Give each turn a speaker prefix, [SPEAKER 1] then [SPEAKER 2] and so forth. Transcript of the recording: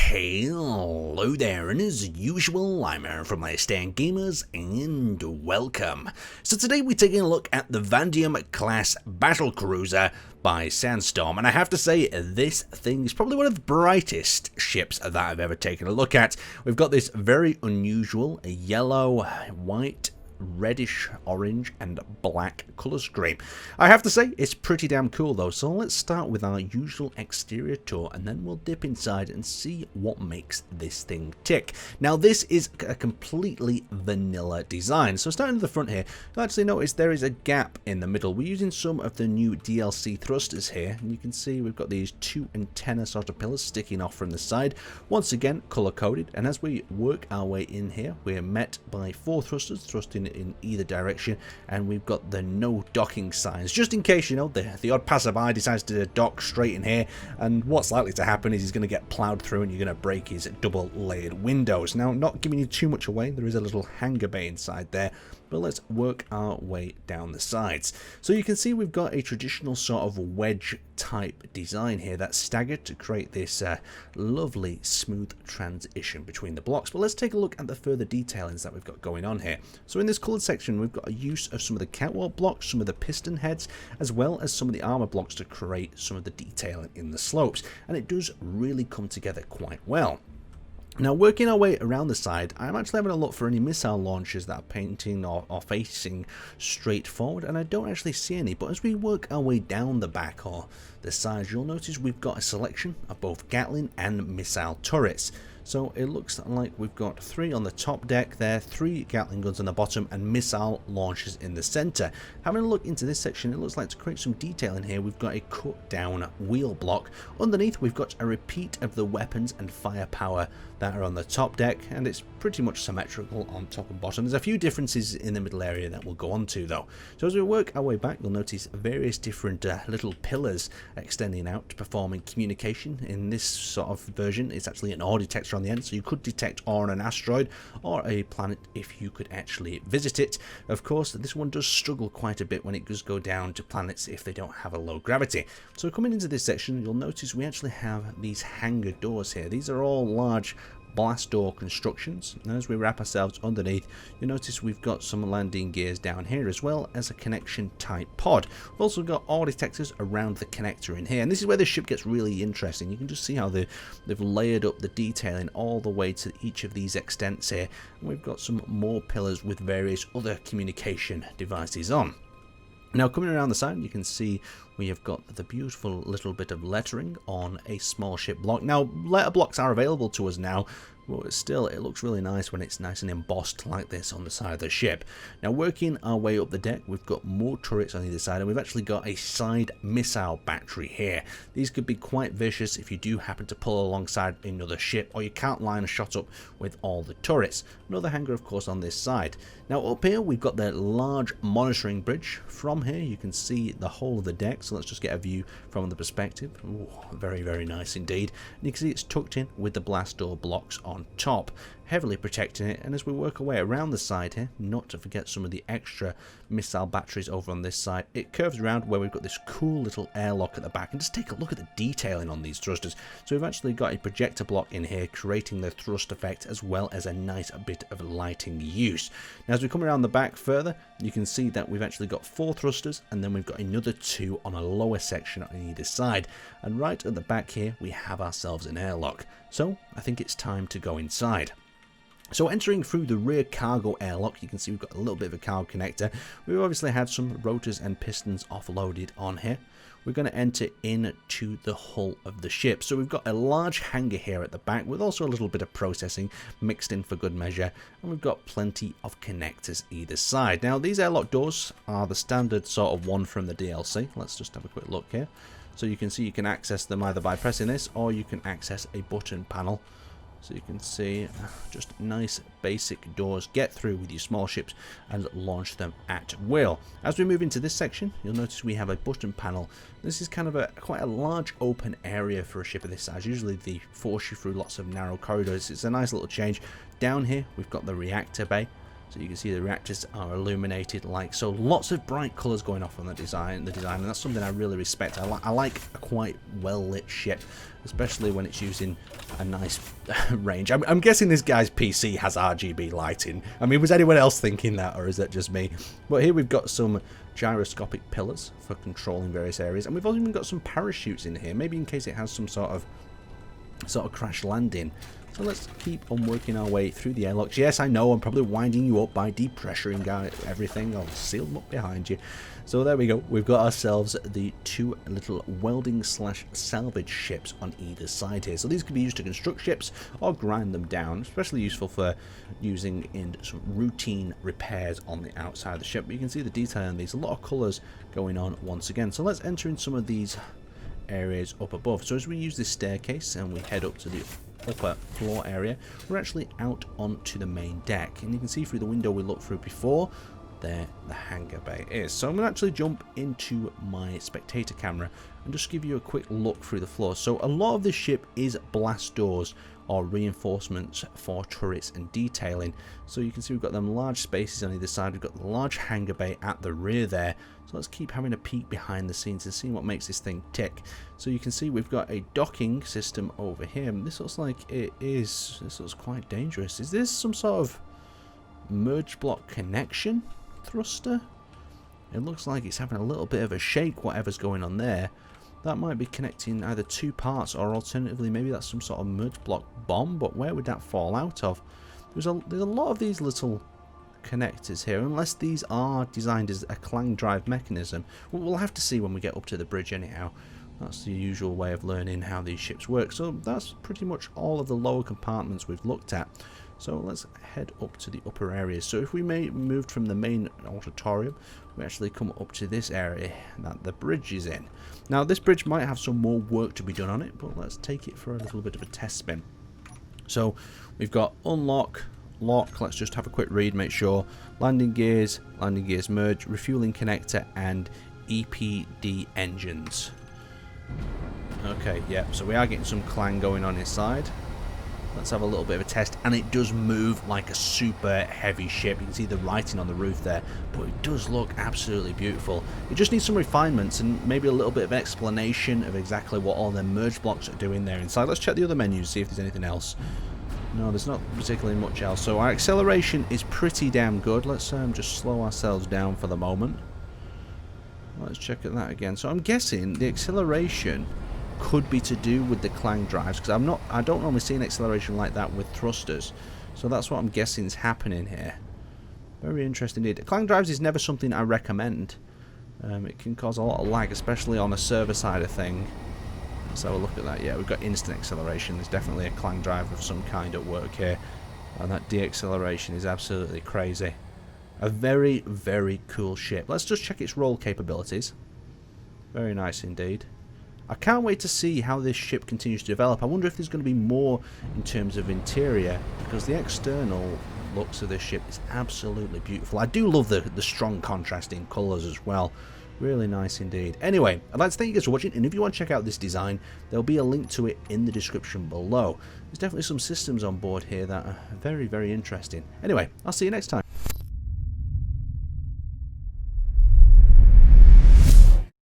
[SPEAKER 1] Hello there, and as usual, I'm Aaron from Laststandgamers, and welcome. So today we're taking a look at the Vanadium class Battlecruiser by Sandstorm, and I have to say, this thing is probably one of the brightest ships that I've ever taken a look at. We've got this very unusual yellow, white, reddish orange and black color scheme. I have to say it's pretty damn cool though, so let's start with our usual exterior tour and then we'll dip inside and see what makes this thing tick. Now this is a completely vanilla design, so starting at the front here, you'll actually notice there is a gap in the middle. We're using some of the new DLC thrusters here, and you can see we've got these two antenna sort of pillars sticking off from the side, once again color coded, and as we work our way in here we're met by four thrusters thrusting in either direction, and we've got the no docking signs just in case, you know, the odd passerby decides to dock straight in here, and what's likely to happen is he's going to get plowed through and you're going to break his double layered windows. Now, not giving you too much away, there is a little hangar bay inside there, but let's work our way down the sides. So you can see we've got a traditional sort of wedge type design here that's staggered to create this lovely smooth transition between the blocks. But let's take a look at the further detailings that we've got going on here. So in this coloured section we've got a use of some of the catwalk blocks, some of the piston heads, as well as some of the armour blocks to create some of the detailing in the slopes, and it does really come together quite well. Now, working our way around the side, I'm actually having a look for any missile launchers that are painting or facing straight forward, and I don't actually see any. But as we work our way down the back or the sides, you'll notice we've got a selection of both Gatling and missile turrets. So it looks like we've got three on the top deck there, three Gatling guns on the bottom, and missile launchers in the center. Having a look into this section, it looks like to create some detail in here, we've got a cut down wheel block. Underneath, we've got a repeat of the weapons and firepower that are on the top deck, and it's pretty much symmetrical on top and bottom. There's a few differences in the middle area that we'll go on to though. So as we work our way back, you'll notice various different little pillars extending out, performing communication. In this sort of version, it's actually an ore detector on the end, so you could detect ore on an asteroid or a planet if you could actually visit it. Of course, this one does struggle quite a bit when it does go down to planets if they don't have a low gravity. So coming into this section, you'll notice we actually have these hangar doors here. These are all large blast door constructions, and as we wrap ourselves underneath, you'll notice we've got some landing gears down here as well as a connection type pod. We've also got ore detectors around the connector in here, and this is where the ship gets really interesting. You can just see how they've layered up the detailing all the way to each of these extents here, and we've got some more pillars with various other communication devices on. Now, coming around the side, you can see we have got the beautiful little bit of lettering on a small ship block. Now, letter blocks are available to us now, but still, it looks really nice when it's nice and embossed like this on the side of the ship. Now, working our way up the deck, we've got more turrets on either side, and we've actually got a side missile battery here. These could be quite vicious if you do happen to pull alongside another ship, or you can't line a shot up with all the turrets. Another hangar, of course, on this side. Now, up here, we've got the large monitoring bridge. From here, you can see the whole of the deck, so let's just get a view from the perspective. Ooh, very, very nice indeed. And you can see it's tucked in with the blast door blocks on top, heavily protecting it. And as we work our way around the side here, not to forget some of the extra missile batteries over on this side, it curves around where we've got this cool little airlock at the back, and just take a look at the detailing on these thrusters. So we've actually got a projector block in here creating the thrust effect as well as a nice bit of lighting use. Now, as we come around the back further, you can see that we've actually got four thrusters, and then we've got another two on a lower section on either side, and right at the back here we have ourselves an airlock. So I think it's time to go inside. So entering through the rear cargo airlock, you can see we've got a little bit of a cargo connector. We've obviously had some rotors and pistons offloaded on here. We're going to enter into the hull of the ship. So we've got a large hangar here at the back with also a little bit of processing mixed in for good measure, and we've got plenty of connectors either side. Now, these airlock doors are the standard sort of one from the DLC. Let's just have a quick look here. So you can see you can access them either by pressing this, or you can access a button panel. So you can see just nice basic doors, get through with your small ships and launch them at will. As we move into this section, you'll notice we have a button panel. This is kind of quite a large open area for a ship of this size. Usually they force you through lots of narrow corridors. It's a nice little change. Down here we've got the reactor bay. So you can see the reactors are illuminated like so. Lots of bright colours going off on the design, and that's something I really respect. I like a quite well lit ship, especially when it's using a nice range. I'm guessing this guy's PC has RGB lighting. I mean, was anyone else thinking that, or is that just me? But here we've got some gyroscopic pillars for controlling various areas, and we've also even got some parachutes in here, maybe in case it has some sort of crash landing. So let's keep on working our way through the airlocks. Yes, I know I'm probably winding you up by depressuring everything. I'll seal them up behind you. So there we go. We've got ourselves the two little welding / salvage ships on either side here. So these can be used to construct ships or grind them down. Especially useful for using in some routine repairs on the outside of the ship. But you can see the detail in these. A lot of colours going on once again. So let's enter in some of these areas up above. So as we use this staircase and we head up to the upper floor area, we're actually out onto the main deck, and you can see through the window we looked through before there the hangar bay is. So I'm going to actually jump into my spectator camera and just give you a quick look through the floor. So a lot of this ship is blast doors or reinforcements for turrets and detailing. So you can see we've got them large spaces on either side. We've got the large hangar bay at the rear there. So let's keep having a peek behind the scenes and see what makes this thing tick. So you can see we've got a docking system over here. This looks like this looks quite dangerous. Is this some sort of merge block connection thruster? It looks like it's having a little bit of a shake, whatever's going on there. That might be connecting either two parts, or alternatively maybe that's some sort of merge block bomb, but where would that fall out of? There's a lot of these little connectors here, unless these are designed as a clang drive mechanism. We'll have to see when we get up to the bridge anyhow. That's the usual way of learning how these ships work. So that's pretty much all of the lower compartments we've looked at. So let's head up to the upper areas. So if we moved from the main auditorium, we actually come up to this area that the bridge is in. Now this bridge might have some more work to be done on it, but let's take it for a little bit of a test spin. So we've got unlock, lock, let's just have a quick read, make sure. Landing gears merge, refueling connector, and EPD engines. Okay, yeah, so we are getting some clang going on inside. Let's have a little bit of a test, and it does move like a super heavy ship. You can see the writing on the roof there, but it does look absolutely beautiful. It just needs some refinements and maybe a little bit of explanation of exactly what all the merge blocks are doing there inside. Let's check the other menus, see if there's anything else. No, there's not particularly much else. So our acceleration is pretty damn good. Let's just slow ourselves down for the moment. Let's check at that again. So I'm guessing the acceleration could be to do with the clang drives, because I don't normally see an acceleration like that with thrusters. So that's what I'm guessing is happening here. Very interesting indeed. Clang drives is never something I recommend. It can cause a lot of lag, especially on the server side of thing. Let's have a look at that. Yeah, we've got instant acceleration. There's definitely a clang drive of some kind at work here. And that deacceleration is absolutely crazy. A very, very cool ship. Let's just check its roll capabilities. Very nice indeed. I can't wait to see how this ship continues to develop. I wonder if there's going to be more in terms of interior, because the external looks of this ship is absolutely beautiful. I do love the strong contrasting colours as well. Really nice indeed. Anyway, I'd like to thank you guys for watching, and if you want to check out this design, there'll be a link to it in the description below. There's definitely some systems on board here that are very, very interesting. Anyway, I'll see you next time.